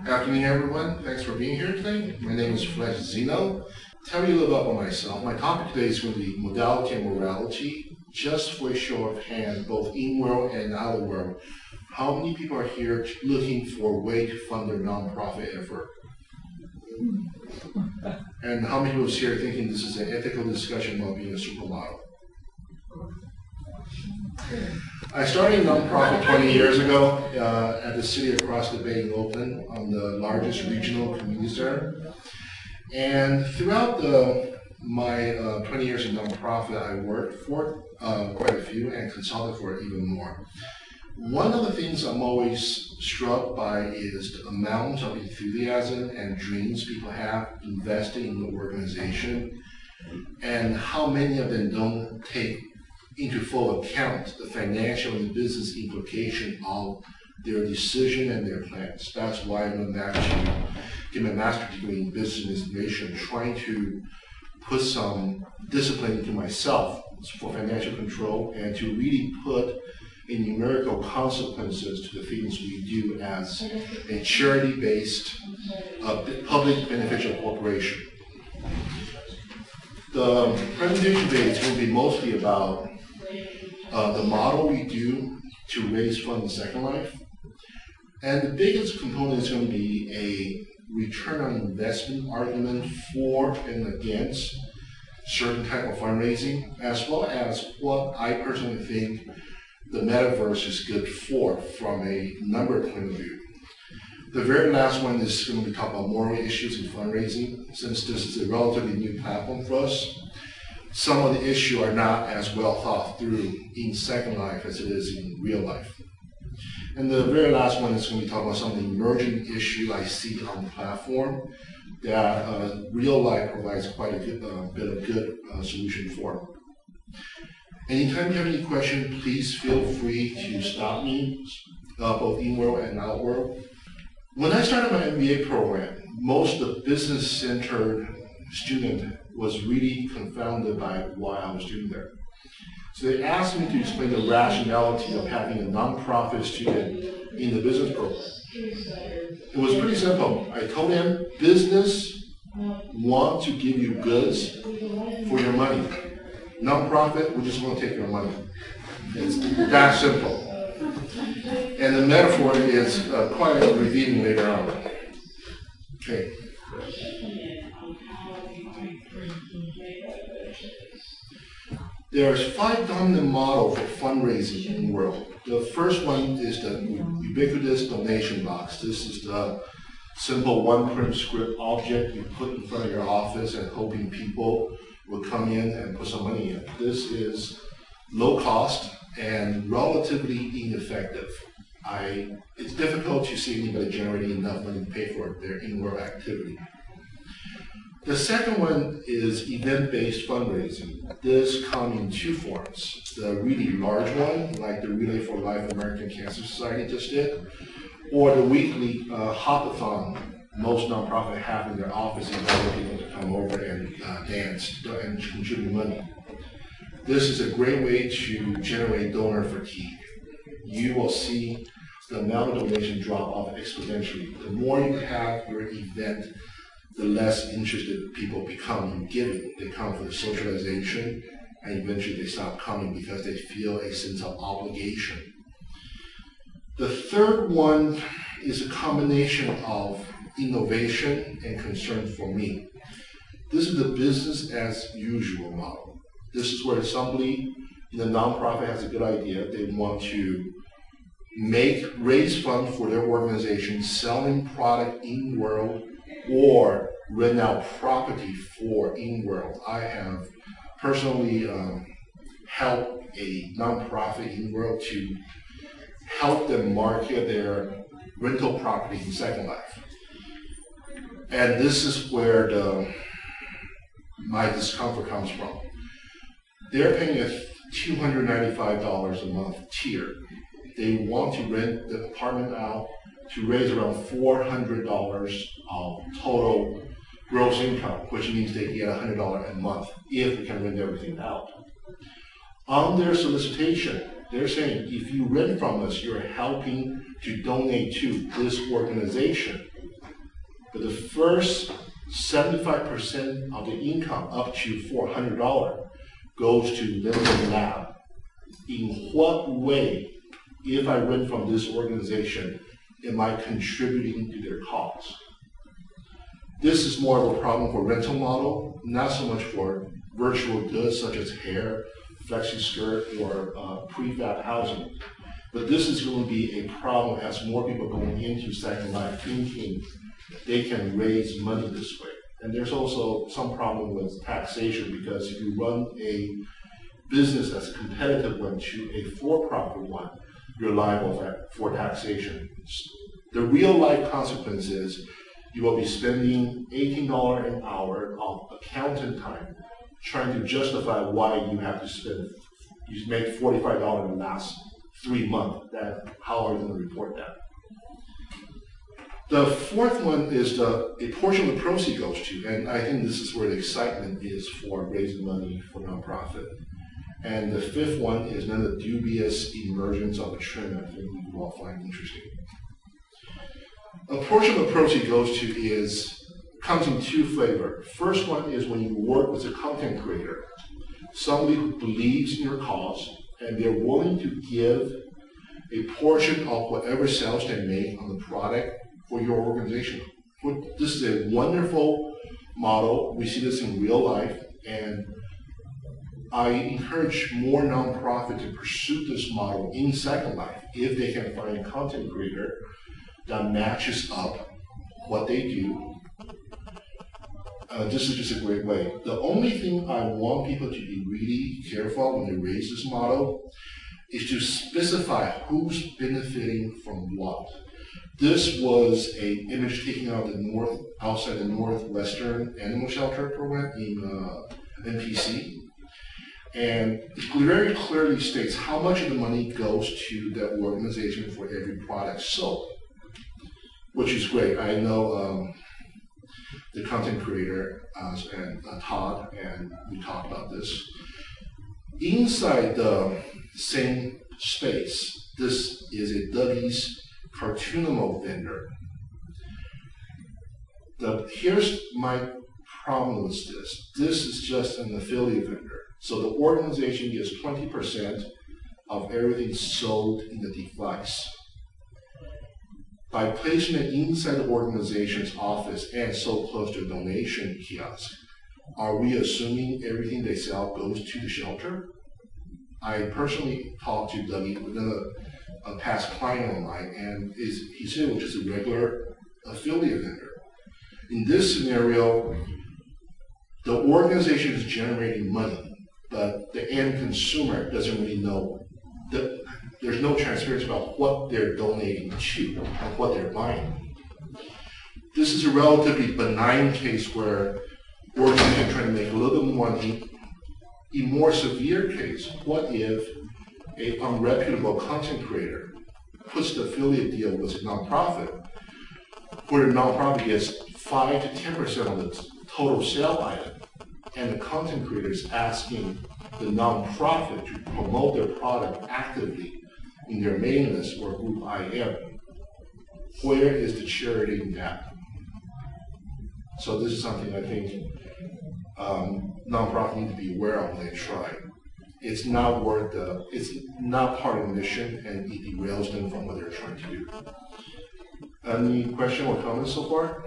Afternoon, everyone. Thanks for being here today. My name is Fleche Xeno. Tell you a little about myself. My topic today is going to be modality and morality. Just for a show of hands, both in-world and out-of-world, how many people are here looking for a way to fund their nonprofit effort? And how many people are here thinking this is an ethical discussion about being a supermodel? I started a nonprofit 20 years ago at the city across the bay in Oakland on the largest regional community center. And throughout my 20 years in nonprofit, I worked for quite a few and consulted for even more. One of the things I'm always struck by is the amount of enthusiasm and dreams people have investing in the organization, and how many of them don't take into full account the financial and business implication of their decision and their plans. That's why I'm actually getting my master's degree in business administration, trying to put some discipline into myself for financial control and to really put in numerical consequences to the things we do as a charity-based, public beneficial corporation. The presentation today is going to be mostly about the model we do to raise funds in Second Life. And the biggest component is going to be a return on investment argument for and against certain type of fundraising, as well as what I personally think the Metaverse is good for from a number point of view. The very last one is going to be talking about moral issues in fundraising. Since this is a relatively new platform for us, some of the issues are not as well thought through in Second Life as it is in real life. And the very last one is going to be talking about some of the emerging issues I see on the platform that real life provides quite a bit of good solution for. Anytime you have any questions, please feel free to stop me, both in-world and out-world. When I started my MBA program, most of the business-centered student was really confounded by why I was doing there. So they asked me to explain the rationality of having a nonprofit student in the business program. It was pretty simple. I told them, business want to give you goods for your money. Nonprofit, we just want to take your money. It's that simple. And the metaphor is quite revealing later on. Okay. There's 5 dominant models for fundraising in the world. The first one is the ubiquitous donation box. This is the simple one-print script object you put in front of your office and hoping people will come in and put some money in. This is low cost and relatively ineffective. It's difficult to see anybody generating enough money to pay for their in-world activity. The second one is event-based fundraising. This comes in 2 forms. The really large one, like the Relay for Life American Cancer Society just did, or the weekly hop-a-thon most nonprofits have in their office, inviting people to come over and dance and contribute money. This is a great way to generate donor fatigue. You will see the amount of donation drop off exponentially. The more you have your event, the less interested people become in giving. They come for the socialization, and eventually they stop coming because they feel a sense of obligation. The third one is a combination of innovation and concern for me. This is the business as usual model. This is where somebody in a nonprofit has a good idea. They want to raise funds for their organization, selling product in-world, or rent out property for in-world. I have personally helped a nonprofit in-world to help them market their rental property in Second Life. And this is where my discomfort comes from. They're paying a $295 a month tier. They want to rent the apartment out to raise around $400 of total gross income, which means they get $100 a month if we can rent everything out. On their solicitation, they're saying if you rent from us, you're helping to donate to this organization. But the first 75% of the income up to $400 goes to limited lab. In what way, if I rent from this organization, am I contributing to their cause? This is more of a problem for rental model, not so much for virtual goods such as hair, flexi skirt, or prefab housing. But this is going to be a problem as more people going into Second Life thinking they can raise money this way. And there's also some problem with taxation, because if you run a business that's a competitive one to a for-profit one, you're liable for taxation. The real life consequence is you will be spending $18 an hour of accountant time trying to justify why you have to spend, you make $45 in the last 3 months. How are you going to report that? The fourth one is a portion of the proceeds goes to, and I think this is where the excitement is for raising money for nonprofit. And the fifth one is another dubious emergence of a trend I think you will all find interesting. A portion of the proceeds goes to comes in two flavors. First one is when you work with a content creator, somebody who believes in your cause, and they're willing to give a portion of whatever sales they make on the product for your organization. This is a wonderful model. We see this in real life, and I encourage more nonprofits to pursue this model in Second Life if they can find a content creator that matches up what they do. This is just a great way. The only thing I want people to be really careful when they raise this model is to specify who's benefiting from what. This was an image taken out of outside the Northwestern Animal Shelter program in NPC. And it very clearly states how much of the money goes to the organization for every product sold, which is great. I know the content creator and Todd, and we talked about this. Inside the same space, this is a Dougie's Cartoonimo vendor. Here's my problem with this. This is just an affiliate vendor. So the organization gets 20% of everything sold in the device. By placing it inside the organization's office and so close to a donation kiosk, are we assuming everything they sell goes to the shelter? I personally talked to Dougie, a past client of mine, and he said it was just a regular affiliate vendor. In this scenario, the organization is generating money, but the end consumer doesn't really know. There's no transparency about what they're donating to and what they're buying. This is a relatively benign case where organizations are trying to make a little bit more money. In more severe case, what if an unreputable content creator puts the affiliate deal with a nonprofit, where the nonprofit gets 5 to 10% of the total sale item, and the content creator is asking the nonprofit to promote their product actively in their mailing list or group IM. Where is the charity in that? So this is something I think nonprofits need to be aware of when they try. It's not worth it's not part of the mission, and it derails them from what they're trying to do. Any question or comments so far?